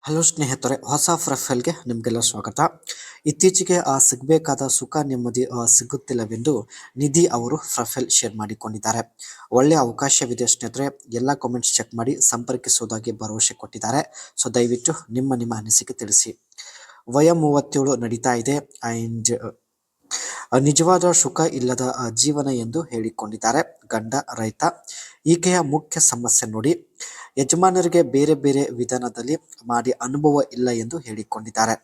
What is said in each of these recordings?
Hello ಸ್ನೇಹಿತರೆ, ಹೊಸ ಪ್ರೊಫೈಲ್ಗೆ ನಿಮಗೆಲ್ಲ ಸ್ವಾಗತ. ಇತ್ತೀಚೆಗೆ ಸಿಗಬೇಕಾದ ಸುಖ ನೆಮ್ಮದಿ ಸಿಗುತ್ತಿಲ್ಲವೆಂದು ನಿಧಿ ಅವರು ಪ್ರೊಫೈಲ್ ಶೇರ್ ಮಾಡಿಕೊಂಡಿದ್ದಾರೆ. ಒಳ್ಳೆಯ ಅವಕಾಶವಿದೆ ಸ್ನೇಹಿತರೆ, ಎಲ್ಲ ಕಾಮೆಂಟ್ಸ್ ಚೆಕ್ ಮಾಡಿ ಸಂಪರ್ಕಿಸುವುದಾಗಿ ಭರವಸೆ ಕೊಟ್ಟಿದ್ದಾರೆ. ಸೊ ದಯವಿಟ್ಟು ನಿಮ್ಮ ಅನಿಸಿಕೆ ತಿಳಿಸಿ. ವಯ 37 ನಡೀತಾ ಇದೆ ಆ್ಯಂಡ್ ನಿಜವಾದ ಸುಖ ಇಲ್ಲದ ಜೀವನ ಎಂದು ಹೇಳಿಕೊಂಡಿದ್ದಾರೆ ಗಂಡ ರೈತ. ಈಕೆಯ ಮುಖ್ಯ ಸಮಸ್ಯೆ ನೋಡಿ, ಯಜಮಾನರಿಗೆ ಬೇರೆ ಬೇರೆ ವಿಧಾನದಲ್ಲಿ ಮಾಡಿ ಅನುಭವ ಇಲ್ಲ ಎಂದು ಹೇಳಿಕೊಂಡಿದ್ದಾರೆ.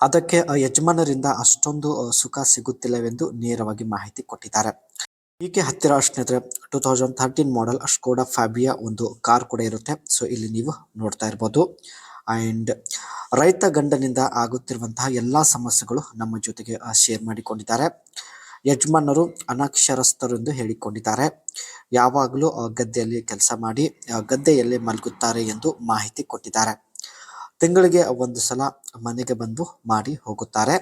ಅದಕ್ಕೆ ಯಜಮಾನರಿಂದ ಅಷ್ಟೊಂದು ಸುಖ ಸಿಗುತ್ತಿಲ್ಲವೆಂದು ನೇರವಾಗಿ ಮಾಹಿತಿ ಕೊಟ್ಟಿದ್ದಾರೆ. ಈಕೆ ಹತ್ತಿರ ಸ್ನೇಹಿತರೆ 2013 ಮಾಡೆಲ್ ಸ್ಕೋಡಾ ಫ್ಯಾಬಿಯಾ ಒಂದು ಕಾರ್ ಕೂಡ ಇರುತ್ತೆ. ಸೊ ಇಲ್ಲಿ ನೀವು ನೋಡ್ತಾ ಇರ್ಬೋದು. ಆ್ಯಂಡ್ ರೈತ ಗಂಡನಿಂದ ಆಗುತ್ತಿರುವಂತಹ ಎಲ್ಲ ಸಮಸ್ಯೆಗಳು ನಮ್ಮ ಜೊತೆಗೆ ಶೇರ್ ಮಾಡಿಕೊಂಡಿದ್ದಾರೆ. ಯಜಮಾನರು ಅನಕ್ಷರಸ್ಥರು ಎಂದು ಹೇಳಿಕೊಂಡಿದ್ದಾರೆ. ಯಾವಾಗಲೂ ಗದ್ದೆಯಲ್ಲಿ ಕೆಲಸ ಮಾಡಿ ಗದ್ದೆಯಲ್ಲಿ ಮಲಗುತ್ತಾರೆ ಎಂದು ಮಾಹಿತಿ ಕೊಟ್ಟಿದ್ದಾರೆ. ತಿಂಗಳಿಗೆ ಒಂದು ಸಲ ಮನೆಗೆ ಬಂದು ಮಾಡಿ ಹೋಗುತ್ತಾರೆ.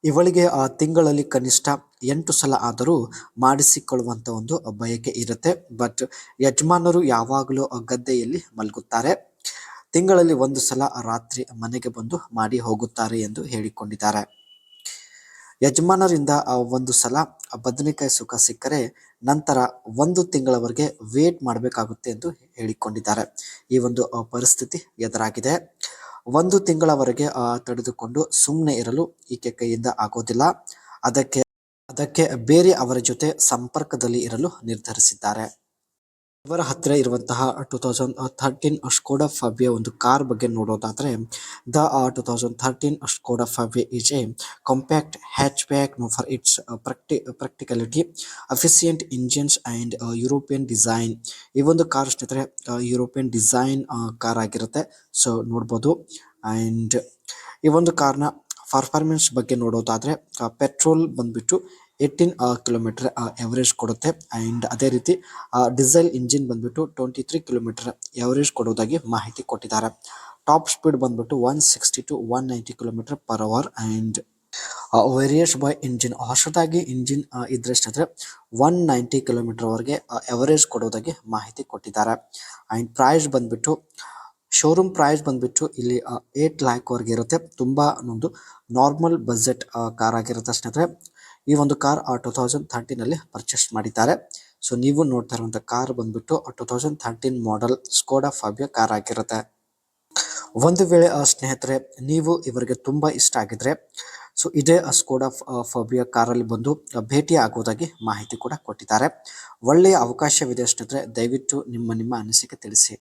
ಇವಳಿಗೆ ತಿಂಗಳಲ್ಲಿ ಕನಿಷ್ಠ 8 ಸಲ ಆದರೂ ಮಾಡಿಸಿಕೊಳ್ಳುವಂಥ ಒಂದು ಬಯಕೆ ಇರುತ್ತೆ. ಬಟ್ ಯಜಮಾನರು ಯಾವಾಗಲೂ ಗದ್ದೆಯಲ್ಲಿ ಮಲಗುತ್ತಾರೆ. ತಿಂಗಳಲ್ಲಿ ಒಂದು ಸಲ ರಾತ್ರಿ ಮನೆಗೆ ಬಂದು ಮಾಡಿ ಹೋಗುತ್ತಾರೆ ಎಂದು ಹೇಳಿಕೊಂಡಿದ್ದಾರೆ. ಯಜಮಾನರಿಂದ ಒಂದು ಸಲ ಬದನೆಕಾಯಿ ಸುಖ ಸಿಕ್ಕರೆ ನಂತರ 1 ತಿಂಗಳವರೆಗೆ ವೇಟ್ ಮಾಡಬೇಕಾಗುತ್ತೆ ಎಂದು ಹೇಳಿಕೊಂಡಿದ್ದಾರೆ. ಈ ಒಂದು ಪರಿಸ್ಥಿತಿ ಎದುರಾಗಿದೆ. 1 ತಿಂಗಳವರೆಗೆ ತಡೆದುಕೊಂಡು ಸುಮ್ಮನೆ ಇರಲು ಈಕೆ ಕೈಯಿಂದ ಆಗೋದಿಲ್ಲ. ಅದಕ್ಕೆ ಬೇರೆ ಅವರ ಜೊತೆ ಸಂಪರ್ಕದಲ್ಲಿ ಇರಲು ನಿರ್ಧರಿಸಿದ್ದಾರೆ. ಇವರ ಹತ್ತಿರ ಇರುವಂತಹ 2013 ಸ್ಕೋಡಾ ಫ್ಯಾಬಿಯಾ ಒಂದು ಕಾರ್ ಬಗ್ಗೆ ನೋಡೋದಾದ್ರೆ, the 2013 Skoda Fabia is a compact hatchback for its practicality, efficient engines and European design. ಈ ಒಂದು ಕಾರ್ ಸ್ನೇಹಿತರೆ ಯುರೋಪಿಯನ್ ಡಿಸೈನ್ ಕಾರ್ ಆಗಿರುತ್ತೆ. ಸೊ ನೋಡ್ಬೋದು. ಆ್ಯಂಡ್ ಈ ಒಂದು ಕಾರ್ನ ಪರ್ಫಾರ್ಮೆನ್ಸ್ ಬಗ್ಗೆ ನೋಡೋದಾದ್ರೆ, ಪೆಟ್ರೋಲ್ ಬಂದ್ಬಿಟ್ಟು 18 ಕಿಲೋಮೀಟರ್ ಎವರೇಜ್ ಕೊಡುತ್ತೆ. ಆ್ಯಂಡ್ ಅದೇ ರೀತಿ ಡೀಸೆಲ್ ಇಂಜಿನ್ ಬಂದ್ಬಿಟ್ಟು 23 ಕಿಲೋಮೀಟರ್ ಎವರೇಜ್ ಕೊಡೋದಾಗಿ ಮಾಹಿತಿ ಕೊಟ್ಟಿದ್ದಾರೆ. ಟಾಪ್ ಸ್ಪೀಡ್ ಬಂದ್ಬಿಟ್ಟು 160 to 190 kilometre per hour. And varies by engine, ಹೊಸದಾಗಿ ಇಂಜಿನ್ ಇದ್ರೆ ಸ್ನೇಹಿತರೆ 190 ಕಿಲೋಮೀಟರ್ವರೆಗೆ ಎವರೇಜ್ ಕೊಡೋದಾಗಿ ಮಾಹಿತಿ ಕೊಟ್ಟಿದ್ದಾರೆ. ಆ್ಯಂಡ್ ಪ್ರೈಸ್ ಬಂದ್ಬಿಟ್ಟು ಶೋರೂಮ್ ಪ್ರೈಸ್ ಬಂದ್ಬಿಟ್ಟು ಇಲ್ಲಿ 8 ಲ್ಯಾಕ್ವರೆಗೆ ಇರುತ್ತೆ. ತುಂಬ ಒಂದು ನಾರ್ಮಲ್ ಬಜೆಟ್ ಕಾರ್ ಆಗಿರುತ್ತೆ ಸ್ನೇಹಿತರೆ. ಈ ಒಂದು ಕಾರ್ 2013 ಪರ್ಚೇಸ್ ಮಾಡಿದ್ದಾರೆ. ಸೊ ನೀವು ನೋಡ್ತಾ ಇರುವಂಥ ಕಾರ್ ಬಂದ್ಬಿಟ್ಟು 2013 ಮಾಡೆಲ್ ಸ್ಕೋಡಾ ಫ್ಯಾಬಿಯಾ ಕಾರ್ ಆಗಿರುತ್ತೆ. ಒಂದು ವೇಳೆ ಸ್ನೇಹಿತರೆ ನೀವು ಇವರಿಗೆ ತುಂಬ ಇಷ್ಟ ಆಗಿದ್ರೆ ಸೊ ಇದೇ ಸ್ಕೋಡಾ ಫ್ಯಾಬಿಯಾ ಕಾರಲ್ಲಿ ಬಂದು ಭೇಟಿ ಆಗುವುದಾಗಿ ಮಾಹಿತಿ ಕೂಡ ಕೊಟ್ಟಿದ್ದಾರೆ. ಒಳ್ಳೆಯ ಅವಕಾಶವಿದೆ ಸ್ನೇಹಿತರೆ, ದಯವಿಟ್ಟು ನಿಮ್ಮ ಅನಿಸಿಕೆ ತಿಳಿಸಿ.